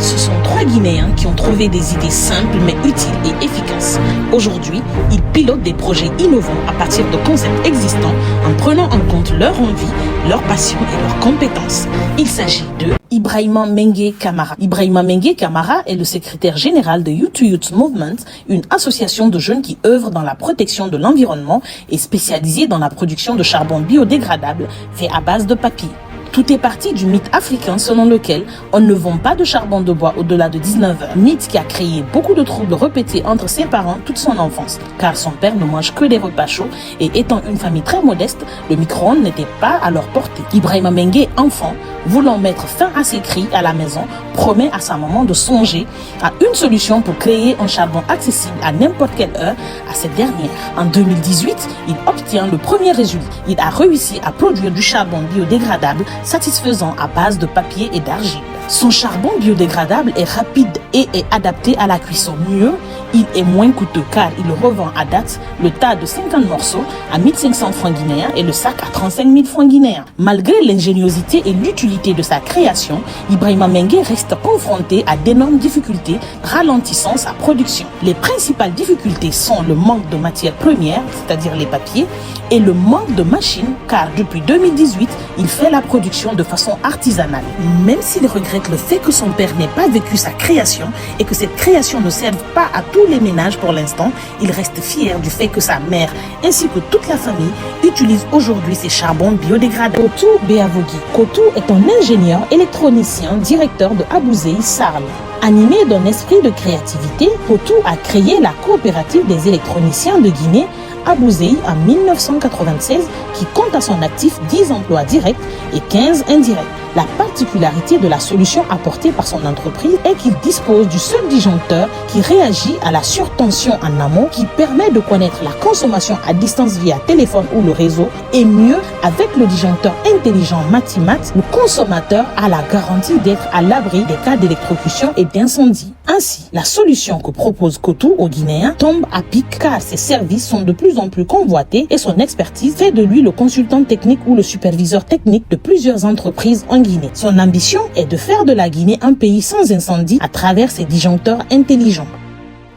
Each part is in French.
Ce sont 3 Guinéens qui ont trouvé des idées simples mais utiles et efficaces. Aujourd'hui, ils pilotent des projets innovants à partir de concepts existants en prenant en compte leur envie, leur passion et leurs compétences. Il s'agit de Ibrahima Mengue Camara. Ibrahima Mengue Camara est le secrétaire général de Youth to Youth Movement, une association de jeunes qui œuvre dans la protection de l'environnement et spécialisée dans la production de charbon biodégradable fait à base de papier. Tout est parti du mythe africain selon lequel on ne vend pas de charbon de bois au-delà de 19 heures. Mythe qui a créé beaucoup de troubles répétés entre ses parents toute son enfance, car son père ne mange que des repas chauds et étant une famille très modeste, le micro-ondes n'était pas à leur portée. Ibrahima Mengue, enfant, voulant mettre fin à ses cris à la maison, promet à sa maman de songer à une solution pour créer un charbon accessible à n'importe quelle heure à cette dernière. En 2018, il obtient le premier résultat. Il a réussi à produire du charbon biodégradable satisfaisant à base de papier et d'argile. Son charbon biodégradable est rapide et est adapté à la cuisson. Mieux, il est moins coûteux car il revend à date le tas de 50 morceaux à 1500 francs guinéens et le sac à 35 000 francs guinéens. Malgré l'ingéniosité et l'utilité de sa création, Ibrahima Mengue reste confronté à d'énormes difficultés ralentissant sa production. Les principales difficultés sont le manque de matières premières, c'est-à-dire les papiers, et le manque de machines car depuis 2018, il fait la production de façon artisanale. Même s'il regrette le fait que son père n'ait pas vécu sa création et que cette création ne serve pas à tous les ménages pour l'instant, il reste fier du fait que sa mère ainsi que toute la famille utilisent aujourd'hui ces charbons biodégradables. Kotou Beavogui. Kotou est un ingénieur électronicien directeur de Abouzei Sarl. Animé d'un esprit de créativité, Kotou a créé la coopérative des électroniciens de Guinée Abouzei en 1996 qui compte à son actif 10 emplois directs et 15 indirects. La particularité de la solution apportée par son entreprise est qu'il dispose du seul disjoncteur qui réagit à la surtension en amont, qui permet de connaître la consommation à distance via téléphone ou le réseau, et mieux, avec le disjoncteur intelligent Matimat, le consommateur a la garantie d'être à l'abri des cas d'électrocution et d'incendie. Ainsi, la solution que propose Kotou aux Guinéens tombe à pic car ses services sont de plus en plus convoités et son expertise fait de lui le consultant technique ou le superviseur technique de plusieurs entreprises en Guinée. Son ambition est de faire de la Guinée un pays sans incendie à travers ses disjoncteurs intelligents.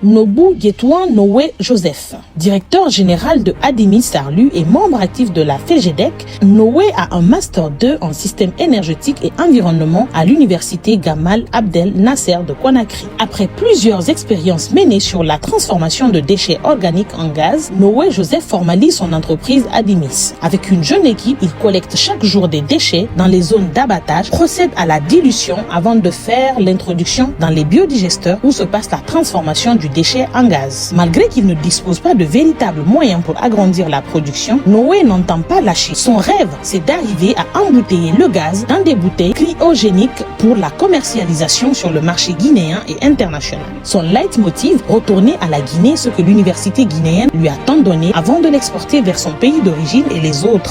Nobu Guetouan Noé Joseph, directeur général de Adimis Sarlu et membre actif de la FEGEDEC, Noé a un Master 2 en système énergétique et environnement à l'université Gamal Abdel Nasser de Conakry. Après plusieurs expériences menées sur la transformation de déchets organiques en gaz, Noé Joseph formalise son entreprise Adimis. Avec une jeune équipe, il collecte chaque jour des déchets dans les zones d'abattage, procède à la dilution avant de faire l'introduction dans les biodigesteurs où se passe la transformation du déchets en gaz. Malgré qu'il ne dispose pas de véritables moyens pour agrandir la production, Noé n'entend pas lâcher. Son rêve, c'est d'arriver à embouteiller le gaz dans des bouteilles cryogéniques pour la commercialisation sur le marché guinéen et international. Son leitmotiv, retourner à la Guinée ce que l'université guinéenne lui a tant donné avant de l'exporter vers son pays d'origine et les autres.